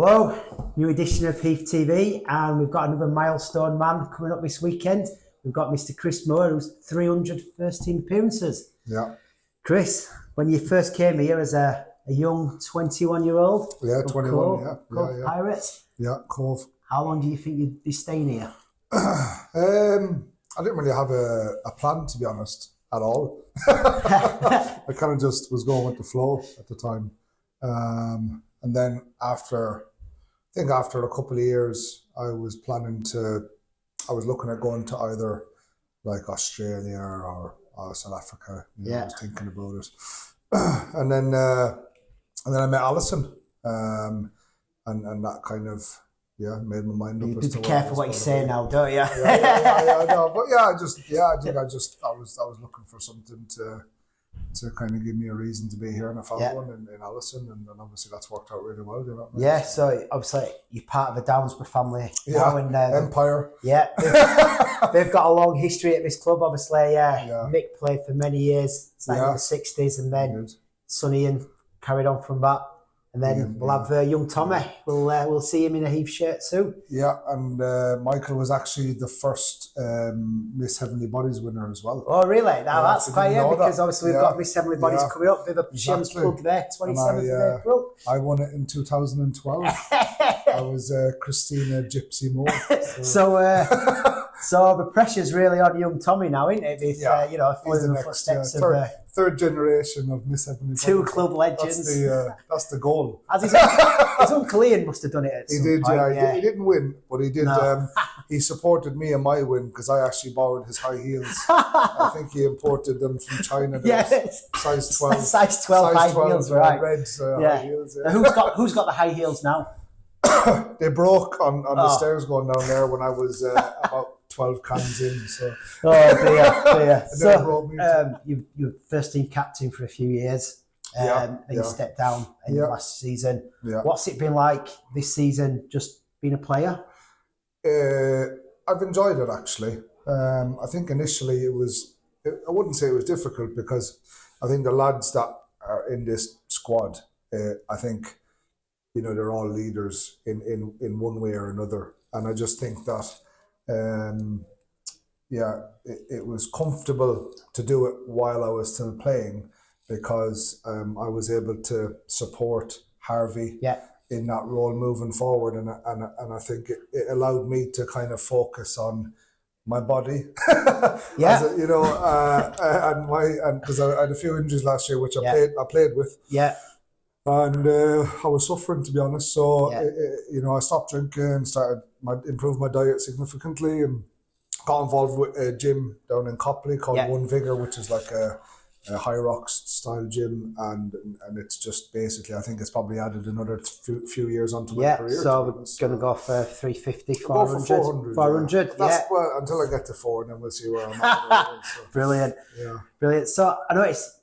Hello, new edition of Heath TV, and we've got another milestone man coming up this weekend. We've got Mr. Chris Moore, who's 300 first team appearances. Yeah. Chris, when you first came here as a young 21-year-old, yeah, 21, Cove Pirates. Yeah, Cove. How long do you think you'd be staying here? I didn't really have a plan, to be honest, at all. I kind of just was going with the flow at the time. And then after a couple of years, I was looking at going to either like Australia or South Africa. I was thinking about it. And then I met Alison, and that kind of made my mind up. Be careful what you say now, don't you? Yeah, no, but I was looking for something to kind of give me a reason to be here, and I found one in Alison, and obviously that's worked out really well. Yeah, so obviously you're part of the Downsborough family now, and Empire. Yeah, they've got a long history at this club. Obviously, Mick played for many years, starting in the 60s, and then Sonny and carried on from that. And then we'll have young Tommy. We'll see him in a Heath shirt soon. Yeah, and Michael was actually the first Miss Heavenly Bodies winner as well. Oh, really? Now that's quite because obviously we've got Miss Heavenly Bodies coming up. Bit of a shameless plug there, 27th of April. I won it in 2012. I was Christina Gypsy Moore. So the pressure's really on young Tommy now, isn't it? If following the footsteps of third generation of Miss Heavenly Bodies. Two club legends. That's the goal. As his uncle Ian must have done it at some point. He didn't win, but he did. No. He supported me in my win because I actually borrowed his high heels. I think he imported them from China. Size 12. Size 12 high heels, right? Red high heels. Yeah. Who's got the high heels now? They broke on the stairs going down there when I was about 12 cans in. So. Oh dear. So you were first team captain for a few years. Then you stepped down in the last season. Yeah. What's it been like this season, just being a player? I've enjoyed it, actually. I think initially I wouldn't say it was difficult, because I think the lads that are in this squad, I think, they're all leaders in one way or another. And I just think that, it was comfortable to do it while I was still playing, because I was able to support Harvey in that role moving forward, and I think it allowed me to kind of focus on my body, and because I had a few injuries last year, which I played with, and I was suffering, to be honest. So I stopped drinking, improved my diet significantly, and got involved with a gym down in Copley called One Vigor, which is like a high rocks style gym, and it's just basically, I think it's probably added another few years onto my career. So we're going to go for 350, 400. 400, well, until I get to 4, and then we'll see where I'm at. Brilliant. So I noticed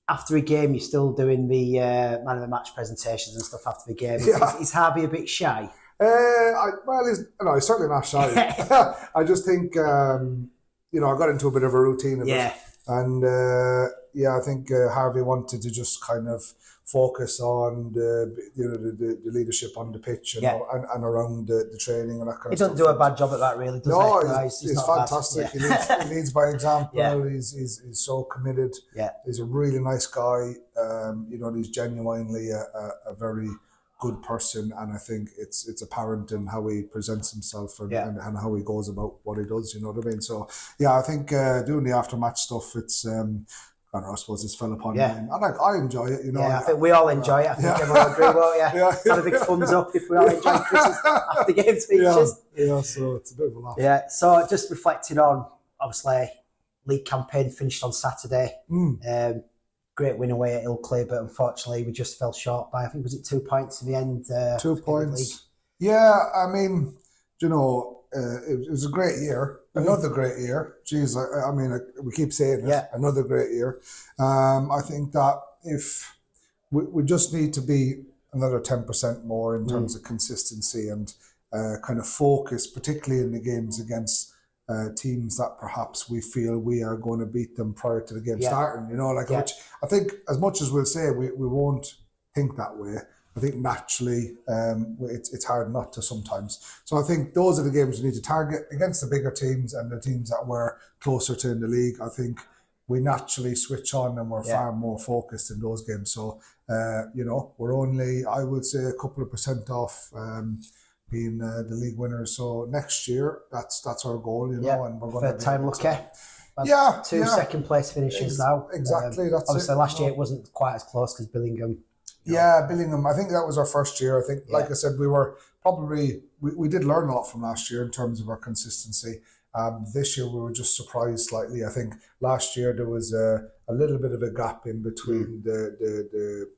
after a game you're still doing the man of the match presentations and stuff after the game. Is Harvey a bit shy? He's certainly not shy. I just think I got into a bit of a routine of it. And I think Harvey wanted to just kind of focus on the leadership on the pitch and around the training and that kind of stuff. He doesn't do a bad job at that, really, does he? He's fantastic. He leads by example. He's so committed. He's a really nice guy. He's genuinely a very good person, and I think it's apparent in how he presents himself and how he goes about what he does. You know what I mean? So I think doing the aftermatch stuff, it's I suppose it's fell upon me, and I enjoy it. I think we all enjoy it. I think everyone agree, won't you? Have a big thumbs up if we all enjoy Chris's after game speeches. So it's a bit of a laugh. So just reflecting on, obviously, league campaign finished on Saturday. Great win away at Ilkley, but unfortunately we just fell short by, I think, was it 2 points in the end? 2 points. Yeah, I mean, it was a great year, another great year. Jeez, we keep saying it, another great year. I think that if we just need to be another 10% more in terms of consistency and kind of focus, particularly in the games against teams that perhaps we feel we are going to beat them prior to the game starting, which I think, as much as we'll say we won't think that way, I think naturally it's hard not to sometimes. So I think those are the games we need to target against the bigger teams and the teams that we're closer to in the league. I think we naturally switch on and we're far more focused in those games. So, we're only, I would say, a couple of percent off being the league winners. So next year, that's our goal, and we're going to time lucky. Two second place finishes now. Exactly. That's obviously last year it wasn't quite as close because Billingham. Billingham. I think that was our first year. I think, like I said, we were probably we did learn a lot from last year in terms of our consistency. This year we were just surprised slightly. I think last year there was a little bit of a gap in between the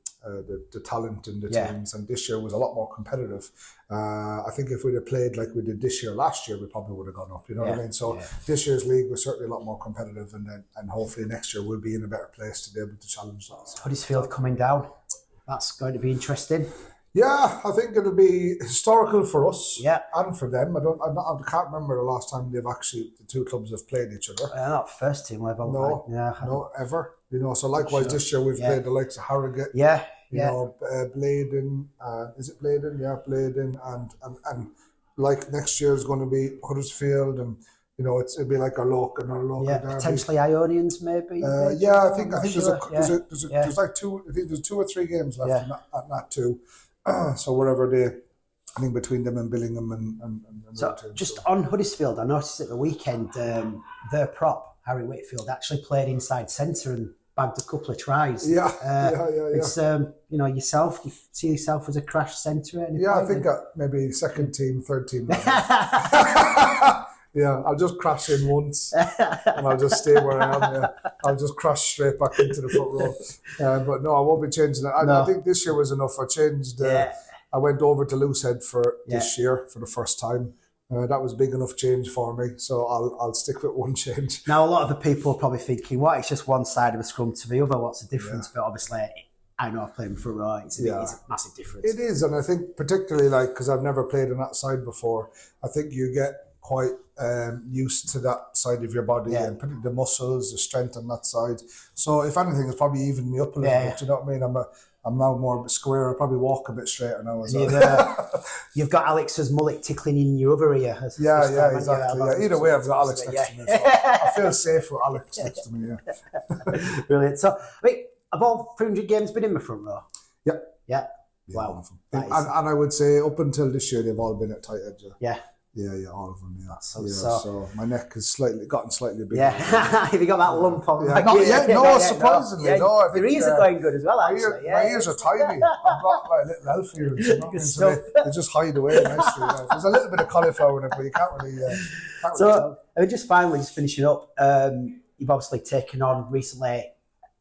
talent in the teams, and this year was a lot more competitive. I think if we'd have played like we did this year last year, we probably would have gone up. You know what I mean? So this year's league was certainly a lot more competitive, and hopefully next year we'll be in a better place to be able to challenge that. Huddersfield coming down. That's going to be interesting. Yeah, I think it'll be historical for us and for them. I can't remember the last time the two clubs have played each other. Not first team level. No, ever. So likewise this year we've played the likes of Harrogate. Bladen. Is it Bladen? Yeah, Bladen, and like next year is going to be Huddersfield, and it'll be like our local derby. Potentially Ionians maybe. I think there's like two. I think there's 2 or 3 games left at that too. So wherever I think between them and Billingham and so just on Huddersfield, I noticed at the weekend their prop Harry Whitfield actually played inside centre and bagged a couple of tries. It's yourself. You see yourself as a crash centre? I think maybe second team, third team. I'll just crash in once and I'll just stay where I am. I'll just crash straight back into the front row. But no, I won't be changing that. I think this year was enough. I changed. I went over to Loosehead for this year for the first time. That was big enough change for me, so I'll stick with one change. Now, a lot of the people are probably thinking, "What? It's just one side of a scrum to the other. What's the difference?" But obviously, I know I've played in front row. It's a massive difference. It is, and I think particularly because I've never played on that side before, I think you get quite used to that side of your body and particularly the muscles, the strength on that side. So if anything, it's probably evened me up a little bit. Do you know what I mean? I'm now more square. I probably walk a bit straighter now. You've got Alex's mullet tickling in your other ear. Exactly. Either way, I've got Alex next to me. So I feel safe with Alex next to me. Brilliant. So, have all 300 games been in the front row? Yeah. Wow. And I would say up until this year, they've all been at tight edge. Yeah, all of them. So my neck has gotten slightly bigger. Have you got that lump on? Not yet. No, surprisingly, no. Your ears are going good as well. Actually, my ears are tiny. I've got like little elf ears. So they just hide away nicely. There's a little bit of cauliflower in it, but you can't really. Just finally, just finishing up. You've obviously taken on recently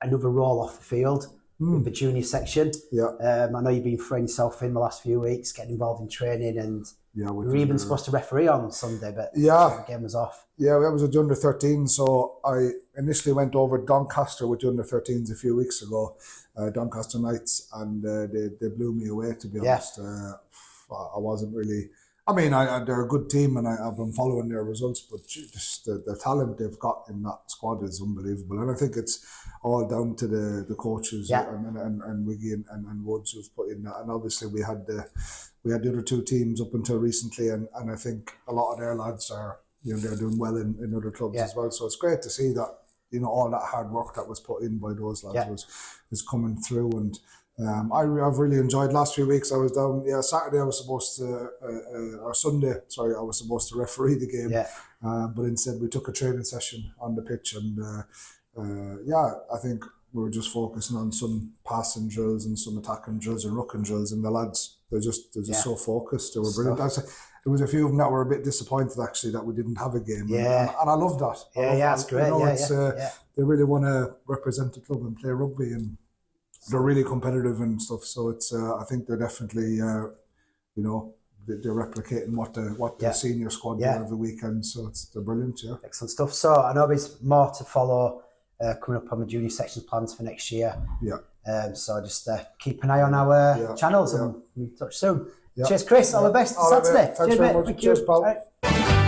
another role off the field. In the junior section. I know you've been throwing yourself in the last few weeks, getting involved in training, and we were even supposed to referee on Sunday, but the game was off. That was with the under 13. So I initially went over Doncaster with the under 13s a few weeks ago, Doncaster Knights, and they blew me away, to be honest. I wasn't really. I mean, they're a good team, and I've been following their results, but just the talent they've got in that squad is unbelievable. And I think it's all down to the coaches and Wiggy and Woods who've put in that. And obviously we had the other 2 teams up until recently, and I think a lot of their lads are they're doing well in other clubs as well. So it's great to see that all that hard work that was put in by those lads was coming through. And I've really enjoyed last few weeks. I was down. Saturday I was supposed to, or Sunday. Sorry, I was supposed to referee the game. But instead we took a training session on the pitch, and I think we were just focusing on some passing drills and some attacking drills and rucking drills, and the lads they're just so focused. They were brilliant. There was a few of them that were a bit disappointed actually that we didn't have a game. And I love that. That's great. They really want to represent the club and play rugby, and they're really competitive and stuff. So it's I think they're definitely they're replicating what the senior squad do every weekend. So they're brilliant. Excellent stuff. So I know there's more to follow coming up on the junior section plans for next year. So just keep an eye on our channels and we'll touch soon. Cheers, Chris. All the best. Saturday. Thanks very much. Cheers, pal.